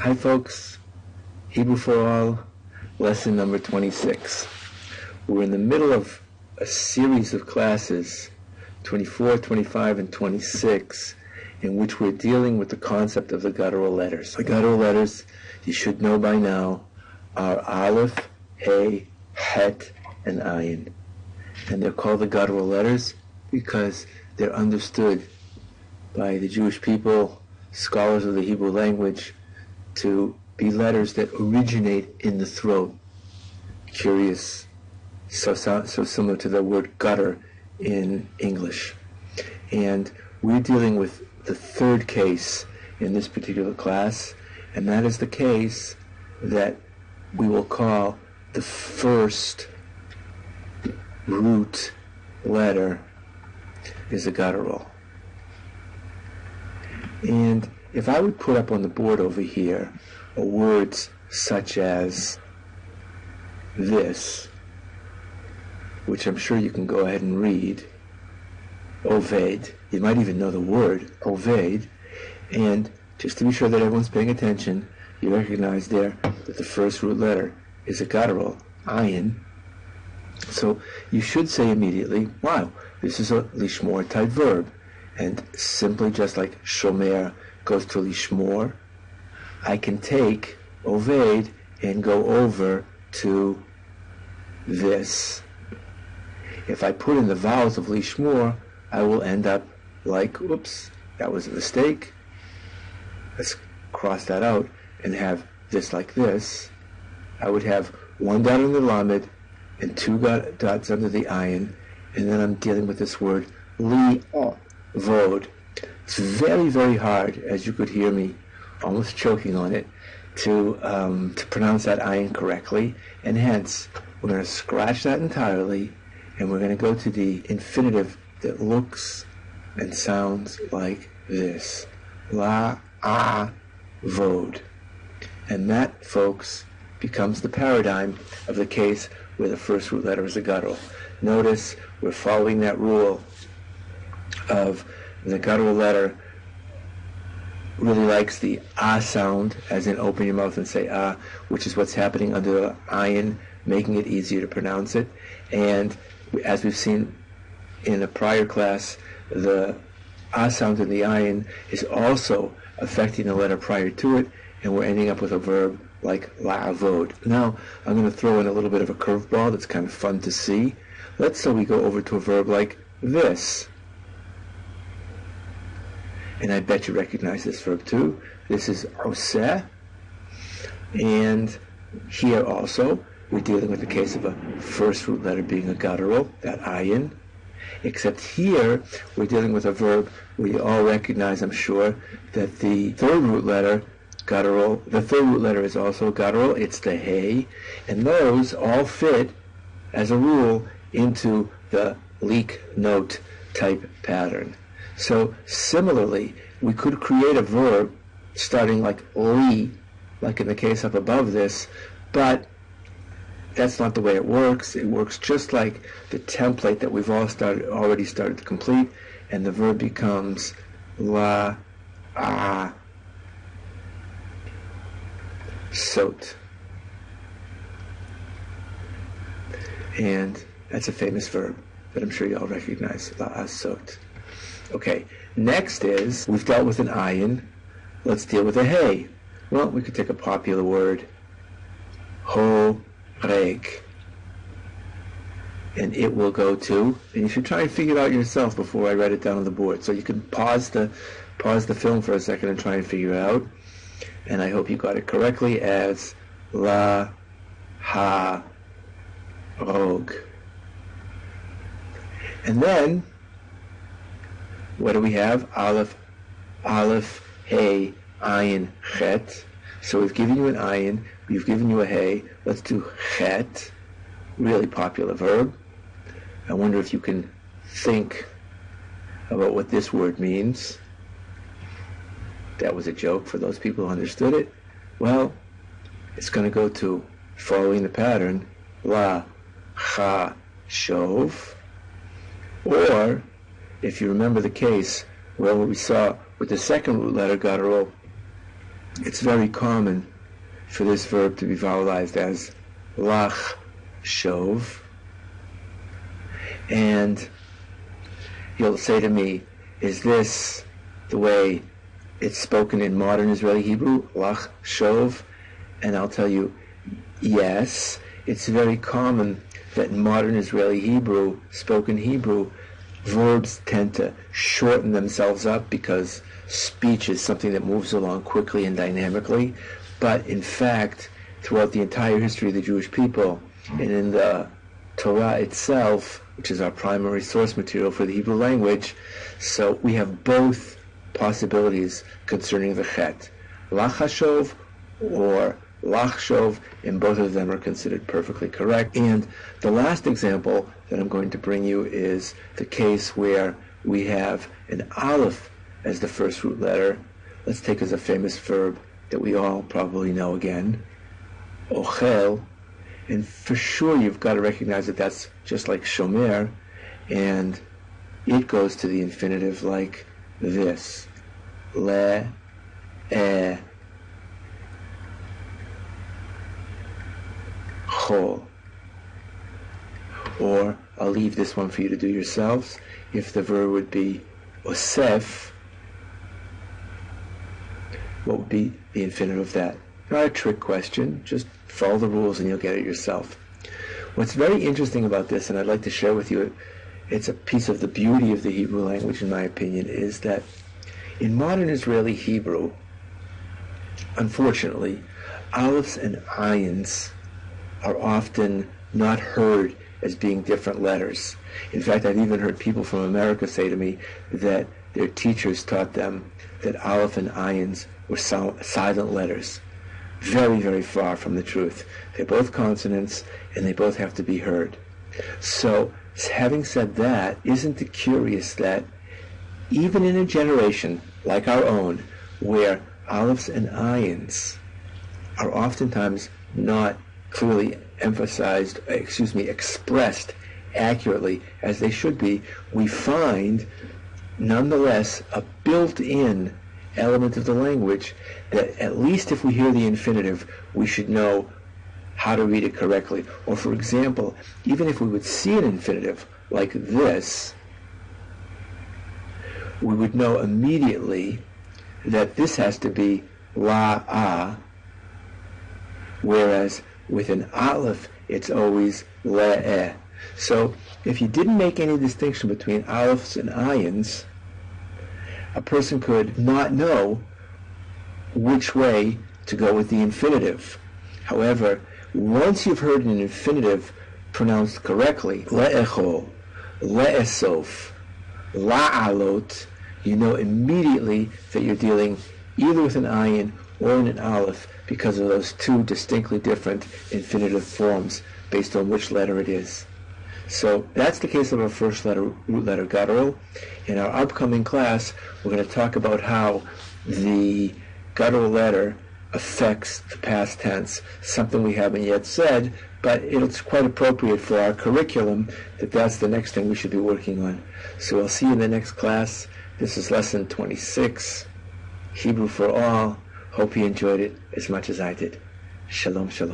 Hi folks, Hebrew for All, lesson number 26. We're in the middle of a series of classes, 24, 25, and 26, in which we're dealing with the concept of the guttural letters. The guttural letters, you should know by now, are Aleph, Hey, Het, and Ayin. And they're called the guttural letters because they're understood by the Jewish people, scholars of the Hebrew language, to be letters that originate in the throat. Curious, so similar to the word gutter in English. And we're dealing with the third case in this particular class, and that is the case that we will call the first root letter is a guttural. And if I would put up on the board over here words such as this, which I'm sure you can go ahead and read, Oved, you might even know the word, Oved, and just to be sure that everyone's paying attention, you recognize there that the first root letter is a guttural, Ayin. So you should say immediately, wow, this is a lishmor type verb. And simply just like shomer goes to lishmor, I can take Oved and go over to this. If I put in the vowels of lishmor, I will end up like, oops, that was a mistake. Let's cross that out and have this like this. I would have one dot on the lamed and two dots under the ayin, and then I'm dealing with this word li-vod. It's very, very hard, as you could hear me almost choking on it, to pronounce that ayin correctly, and hence we're going to scratch that entirely, and we're going to go to the infinitive that looks and sounds like this. La-a-vod. And that, folks, becomes the paradigm of the case where the first root letter is a guttural. Notice we're following that rule of the guttural letter really likes the ah sound, as in open your mouth and say ah, which is what's happening under the ayin, making it easier to pronounce it. And as we've seen in a prior class, the ah sound in the ayin is also affecting the letter prior to it, and we're ending up with a verb like la'avod. Now, I'm going to throw in a little bit of a curveball that's kind of fun to see. Let's say we go over to a verb like this. And I bet you recognize this verb too. This is oseh. And here also, we're dealing with the case of a first root letter being a guttural, that ayin. Except here, we're dealing with a verb where you all recognize, I'm sure, that the third root letter, guttural, the third root letter is also guttural. It's the hey. And those all fit, as a rule, into the leak note type pattern. So similarly, we could create a verb starting like li, like in the case up above this, but that's not the way it works. It works just like the template that we've already started to complete, and the verb becomes la, ah, sot. And that's a famous verb that I'm sure you all recognize, la, sot. Okay, next is, we've dealt with an ayin, let's deal with a hey. Well, we could take a popular word, ho-reg, and it will go to, and you should try and figure it out yourself before I write it down on the board. So you can pause the film for a second and try and figure it out, and I hope you got it correctly as la-ha-rog. And then, what do we have? Aleph, hey, ayin, chet. So we've given you an ayin, we've given you a hey. Let's do chet, really popular verb. I wonder if you can think about what this word means. That was a joke for those people who understood it. Well, it's going to go to, following the pattern, la, cha, shov, or if you remember the case where we saw with the second root letter guttural, it's very common for this verb to be vowelized as lach shov. And you'll say to me, is this the way it's spoken in modern Israeli Hebrew, lach shov? And I'll tell you, yes. It's very common that in modern Israeli Hebrew, spoken Hebrew, verbs tend to shorten themselves up because speech is something that moves along quickly and dynamically. But in fact, throughout the entire history of the Jewish people, and in the Torah itself, which is our primary source material for the Hebrew language, so we have both possibilities concerning the chet, lachashov or lachshov, and both of them are considered perfectly correct. And the last example that I'm going to bring you is the case where we have an aleph as the first root letter. Let's take as a famous verb that we all probably know again, ochel. And for sure you've got to recognize that that's just like shomer, and it goes to the infinitive like this, le, chol. Or I'll leave this one for you to do yourselves. If the verb would be osef, what would be the infinitive of that? Not a trick question, just follow the rules and you'll get it yourself. What's very interesting about this, and I'd like to share with you, it's a piece of the beauty of the Hebrew language in my opinion, is that in modern Israeli Hebrew, unfortunately, aleph and ayins are often not heard as being different letters. In fact, I've even heard people from America say to me that their teachers taught them that aleph and ayins were silent letters. Very, very far from the truth. They're both consonants and they both have to be heard. So, having said that, isn't it curious that even in a generation like our own, where alephs and ayins are oftentimes not clearly expressed accurately as they should be, we find nonetheless a built-in element of the language that at least if we hear the infinitive, we should know how to read it correctly. Or for example, even if we would see an infinitive like this, we would know immediately that this has to be la-a, whereas with an aleph, it's always le-e. So if you didn't make any distinction between alephs and ayins, a person could not know which way to go with the infinitive. However, once you've heard an infinitive pronounced correctly, le'echol, le'esof, la'alot, you know immediately that you're dealing either with an ayin or an aleph because of those two distinctly different infinitive forms based on which letter it is. So that's the case of our first letter, root letter, guttural. In our upcoming class, we're going to talk about how the guttural letter affects the past tense, something we haven't yet said, but it's quite appropriate for our curriculum that that's the next thing we should be working on. So I'll see you in the next class. This is lesson 26, Hebrew for All. Hope you enjoyed it as much as I did. Shalom, shalom.